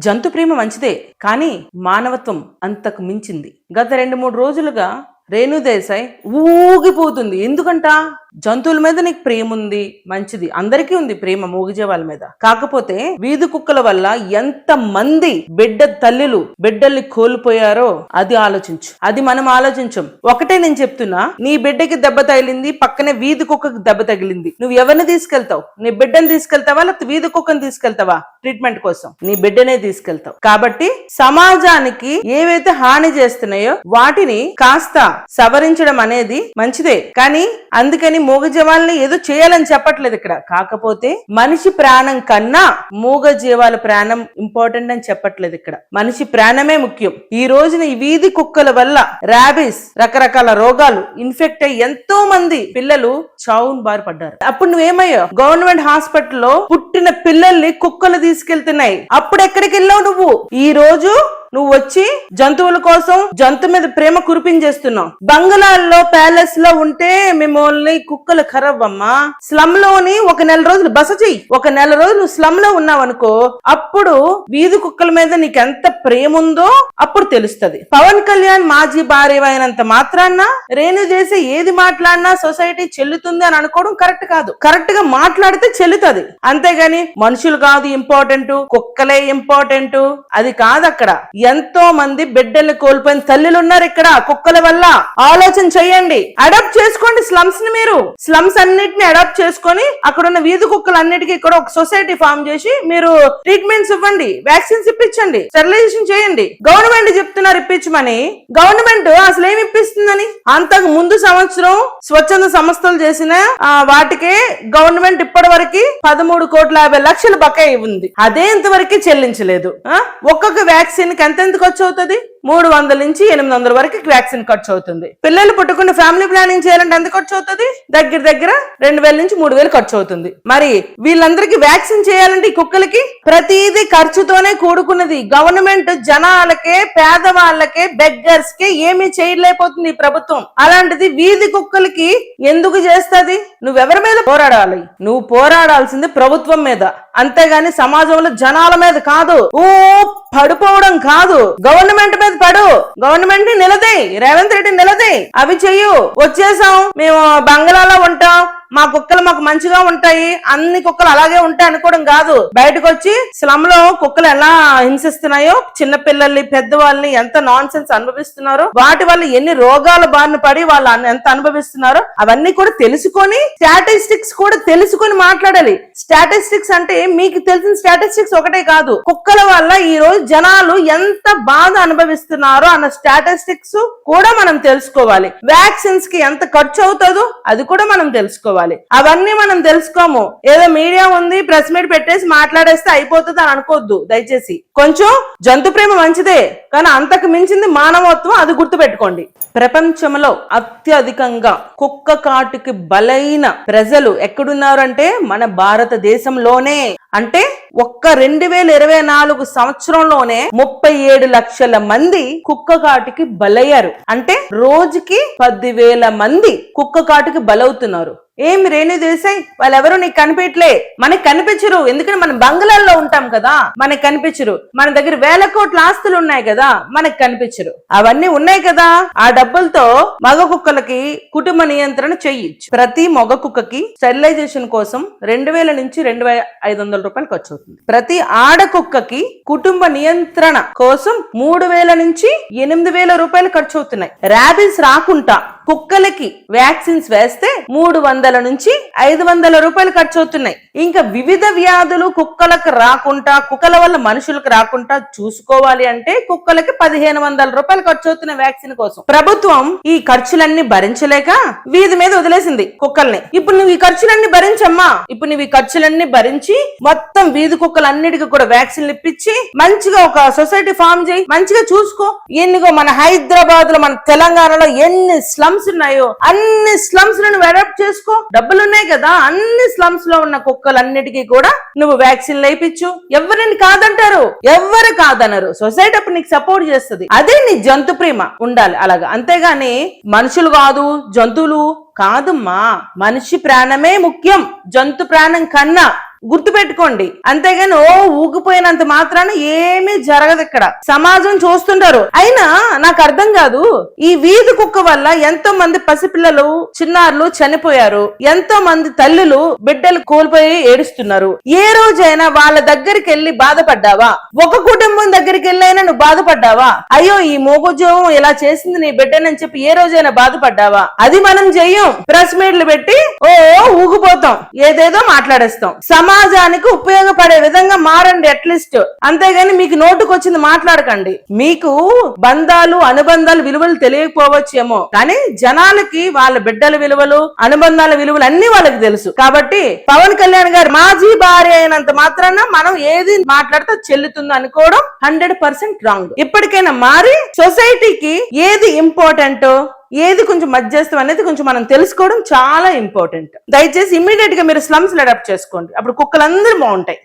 జంతు ప్రేమ మంచిదే, కానీ మానవత్వం అంతకు మించింది. గత 2-3 రోజులుగా రేణు దేశాయ్ ఊగిపోతుంది. ఎందుకంట జంతువుల మీద నీకు ప్రేమ ఉంది, మంచిది, అందరికీ ఉంది ప్రేమ మూగజీవాల మీద. కాకపోతే వీధి కుక్కల వల్ల ఎంత మంది బిడ్డ తల్లులు బిడ్డల్ని కోల్పోయారో అది ఆలోచించు. అది మనం ఆలోచించం. ఒకటే నేను చెప్తున్నా, నీ బిడ్డకి దెబ్బ తగిలింది, పక్కనే వీధి కుక్కకి దెబ్బ తగిలింది, నువ్వు ఎవరిని తీసుకెళ్తావు? నీ బిడ్డని తీసుకెళ్తావా లేకపోతే వీధి కుక్కని తీసుకెళ్తావా? ట్రీట్మెంట్ కోసం నీ బిడ్డనే తీసుకెళ్తావు. కాబట్టి సమాజానికి ఏవైతే హాని చేస్తున్నాయో వాటిని కాస్త సవరించడం అనేది మంచిదే, కానీ అందుకని మూగజీవాలని ఏదో చేయాలని చెప్పట్లేదు ఇక్కడ. కాకపోతే మనిషి ప్రాణం కన్నా మూగజీవాల ప్రాణం ఇంపార్టెంట్ అని చెప్పట్లేదు ఇక్కడ. మనిషి ప్రాణమే ముఖ్యం. ఈ రోజున ఈ వీధి కుక్కల వల్ల ర్యాబీస్, రకరకాల రోగాలు ఇన్ఫెక్ట్ అయ్యి ఎంతో మంది పిల్లలు చావును బారిపడ్డారు. అప్పుడు నువ్వేమయ్యావు? గవర్నమెంట్ హాస్పిటల్లో పుట్టిన పిల్లల్ని కుక్కలు తీసుకెళ్తున్నాయి. అప్పుడు ఎక్కడికి వెళ్ళావు నువ్వు? ఈ రోజు నువ్వు వచ్చి జంతువుల కోసం జంతు మీద ప్రేమ కురిపించేస్తున్నావు. బంగ్లాల్లో ప్యాలెస్ లో ఉంటే మిమ్మల్ని కుక్కలు ఖరవ్వమ్మా. స్లమ్ లోని ఒక నెల రోజులు బస చెయ్యి. ఒక నెల రోజులు నువ్వు స్లమ్ లో ఉన్నావు అనుకో, అప్పుడు వీధి కుక్కల మీద నీకు ఎంత ప్రేమ ఉందో అప్పుడు తెలుస్తుంది. పవన్ కళ్యాణ్ మాజీ భార్య అయినంత మాత్రాన్న రేణు చేసే ఏది మాట్లాడినా సొసైటీ చెల్లుతుంది అని అనుకోవడం కరెక్ట్ కాదు. కరెక్ట్ గా మాట్లాడితే చెల్లుతుంది, అంతేగాని మనుషులు కాదు ఇంపార్టెంట్, కుక్కలే ఇంపార్టెంట్ అది కాదు. అక్కడ ఎంతో మంది బిడ్డల్ని కోల్పోయిన తల్లులు ఉన్నారు ఇక్కడ కుక్కల వల్ల. ఆలోచన చెయ్యండి, అడాప్ట్ చేసుకోండి స్లమ్స్ ని. మీరు స్లమ్స్ అన్నిటిని అడాప్ట్ చేసుకొని అక్కడ ఉన్న వీధి కుక్కలు అన్నిటికీ ఇక్కడ ఒక సొసైటీ ఫామ్ చేసి మీరు ట్రీట్మెంట్స్ ఇవ్వండి, వ్యాక్సిన్స్ ఇప్పించండి, స్టెరిలైజేషన్ చేయండి. గవర్నమెంట్ చెప్తున్నారు ఇప్పించమని, గవర్నమెంట్ అసలు ఏమి ఇప్పిస్తుందని? అంతకు ముందు సంవత్సరం స్వచ్ఛంద సంస్థలు చేసిన వాటికే గవర్నమెంట్ ఇప్పటి వరకు 13,50,00,000 బకాయి ఉంది. అదే ఇంతవరకు చెల్లించలేదు. ఒక్కొక్క వ్యాక్సిన్ కి ఎంత ఖర్చు అవుతుంది? 300 నుంచి 800 వరకు వ్యాక్సిన్ ఖర్చు అవుతుంది. పిల్లలు పుట్టుకుని ఫ్యామిలీ ప్లానింగ్ చేయాలంటే ఎంత ఖర్చు అవుతుంది? దగ్గర 2,000 నుంచి 3,000 ఖర్చు అవుతుంది. మరి వీళ్ళందరికీ వ్యాక్సిన్ చేయాలంటే ఈ కుక్కలకి ప్రతిదీ ఖర్చుతోనే కూడుకున్నది. గవర్నమెంట్ జనాలకే, పేదవాళ్ళకే, బెగ్గర్స్ కే ఏమీ చేయలేకపోతుంది ఈ ప్రభుత్వం. అలాంటిది వీధి కుక్కలకి ఎందుకు చేస్తుంది? నువ్వెవరి మీద పోరాడాలి? నువ్వు పోరాడాల్సింది ప్రభుత్వం మీద, అంతేగాని సమాజంలో జనాల మీద కాదు. పడిపోవడం కాదు, గవర్నమెంట్ మీద పడు. గవర్నమెంట్ ని నిలదీ, రేవంత్ రెడ్డి నిలదీ. అవి చెయ్యు. వచ్చేసాం మేము బంగ్లాలో ఉంటాం, మా కుక్కలు మాకు మంచిగా ఉంటాయి, అన్ని కుక్కలు అలాగే ఉంటాయి అనుకోవడం కాదు. బయటకు వచ్చి స్లమ్ లో కుక్కలు ఎలా హింసిస్తున్నాయో, చిన్న పిల్లల్ని, పెద్దవాళ్ళని ఎంత నాన్ సెన్స్ అనుభవిస్తున్నారో, వాటి వల్ల ఎన్ని రోగాల బారిన పడి వాళ్ళు ఎంత అనుభవిస్తున్నారో అవన్నీ కూడా తెలుసుకొని, స్టాటిస్టిక్స్ కూడా తెలుసుకొని మాట్లాడాలి. స్టాటిస్టిక్స్ అంటే మీకు తెలిసిన స్టాటిస్టిక్స్ ఒకటే కాదు, కుక్కల వల్ల ఈ రోజు జనాలు ఎంత బాధ అనుభవిస్తున్నారో అన్న స్టాటిస్టిక్స్ కూడా మనం తెలుసుకోవాలి. వ్యాక్సిన్స్ కి ఎంత ఖర్చు అవుతుందో అది కూడా మనం తెలుసుకోవాలి. అవన్నీ మనం తెలుసుకోము. ఏదో మీడియా ఉంది, ప్రెస్ మీట్ పెట్టేసి మాట్లాడేస్తే అయిపోతుంది అని అనుకోవద్దు దయచేసి. కొంచెం జంతు ప్రేమ మంచిదే, కానీ అంతకు మించింది మానవత్వం, అది గుర్తుపెట్టుకోండి. ప్రపంచంలో అత్యధికంగా కుక్క కాటుకి బలైన ప్రజలు ఎక్కడున్నారు అంటే మన భారతదేశంలోనే. అంటే ఒక్క 2024 సంవత్సరంలోనే 37 లక్షల మంది కుక్క కాటుకి బలయ్యారు. అంటే రోజుకి 10,000 మంది కుక్క కాటుకి బలవుతున్నారు. ఏమి రేణు దేశాయ్, వాళ్ళెవరూ నీకు కనిపించలే, మనకి కనిపించరు. ఎందుకంటే మనం బంగ్లాల్లో ఉంటాం కదా, మనకి కనిపించరు. మన దగ్గర వేల కోట్ల ఆస్తులు ఉన్నాయి కదా, మనకి కనిపించరు. అవన్నీ ఉన్నాయి కదా, ఆ డబ్బులతో మగ కుక్కలకి కుటుంబ నియంత్రణ చెయ్యొచ్చు. ప్రతి మగ కుక్కకి స్టెరిలైజేషన్ కోసం 2,000 నుంచి 2,500 రూపాయలు ఖర్చు అవుతుంది. ప్రతి ఆడ కుక్కకి కుటుంబ నియంత్రణ కోసం 3,000 నుంచి 8,000 రూపాయలు ఖర్చు అవుతున్నాయి. ర్యాబీస్ రాకుండా కుక్కలకి వ్యాక్సిన్స్ వేస్తే 300 నుంచి 500 రూపాయలు ఖర్చు అవుతున్నాయి. ఇంకా వివిధ వ్యాధులు కుక్కలకు రాకుండా, కుక్కల వల్ల మనుషులకు రాకుండా చూసుకోవాలి అంటే కుక్కలకి 1,500 రూపాయలు ఖర్చు అవుతున్న వ్యాక్సిన్ కోసం. ప్రభుత్వం ఈ ఖర్చులన్నీ భరించలేక వీధి మీద వదిలేసింది కుక్కల్ని. ఇప్పుడు నువ్వు ఈ ఖర్చులన్నీ భరించమ్మా, ఇప్పుడు నువ్వు ఈ ఖర్చులన్నీ భరించి మొత్తం వీధి కుక్కలన్నిటికీ కూడా వ్యాక్సిన్లు ఇప్పించి మంచిగా ఒక సొసైటీ ఫామ్ చేయి, మంచిగా చూసుకో. ఎన్నిగో మన హైదరాబాద్ లో, మన తెలంగాణలో ఎన్ని స్లమ్స్ ఉన్నాయో అన్ని స్లమ్స్ నువ్వు అడాప్ట్ చేసుకో. డబ్బులు ఉన్నాయి కదా, అన్ని స్లమ్స్ లో ఉన్న కుక్కలన్నిటికీ కూడా నువ్వు వ్యాక్సిన్ వేయించు. ఎవరిని కాదంటారు? ఎవరు కాదనరు. సొసైటీ అప్పుడు నీకు సపోర్ట్ చేస్తుంది. అదే నీ జంతు ప్రేమ ఉండాలి అలాగా, అంతేగాని మనుషులు కాదు జంతువులు కాదమ్మా. మనిషి ప్రాణమే ముఖ్యం జంతు ప్రాణం కన్నా. గుర్తుపెట్టుకోండి. అంతేగాని ఓ ఊగిపోయినంత మాత్రాన ఏమీ జరగదు ఇక్కడ. సమాజం చూస్తుంటారు. అయినా నాకు అర్థం కాదు, ఈ వీధి కుక్క వల్ల ఎంతో మంది పసిపిల్లలు చిన్నారులు చనిపోయారు, ఎంతో మంది తల్లులు బిడ్డలు కోల్పోయి ఏడుస్తున్నారు. ఏ రోజైనా వాళ్ళ దగ్గరికి వెళ్ళి బాధపడ్డావా? ఒక కుటుంబం దగ్గరికి వెళ్ళైనా నువ్వు బాధపడ్డావా? అయ్యో ఈ మోగోద్యోగం ఇలా చేసింది నీ బిడ్డనని చెప్పి ఏ రోజైనా బాధపడ్డావా? అది మనం చెయ్యం. ప్రెస్ మీట్లు పెట్టి ఓ ఊగిపోతాం, ఏదేదో మాట్లాడేస్తాం. సమాజానికి ఉపయోగపడే విధంగా మారండి అట్లీస్ట్. అంతేగాని మీకు నోటుకొచ్చింది మాట్లాడకండి. మీకు బంధాలు అనుబంధాలు విలువలు తెలియకపోవచ్చేమో, కానీ జనాలకి వాళ్ళ బిడ్డల విలువలు అనుబంధాల విలువలు అన్ని వాళ్ళకి తెలుసు. కాబట్టి పవన్ కళ్యాణ్ గారు మాజీ భార్య అయినంత మాత్రాన మనం ఏది మాట్లాడితే చెల్లుతుంది అనుకోవడం 100% రాంగ్. ఇప్పటికైనా మారి సొసైటీకి ఏది ఇంపార్టెంట్, ఏది కొంచెం మధ్యస్థం అనేది కొంచెం మనం తెలుసుకోవడం చాలా ఇంపార్టెంట్. దయచేసి ఇమ్మీడియట్ గా మీరు స్లమ్స్ అడాప్ట్ చేసుకోండి. అప్పుడు కుక్కలందరూ బాగుంటాయి.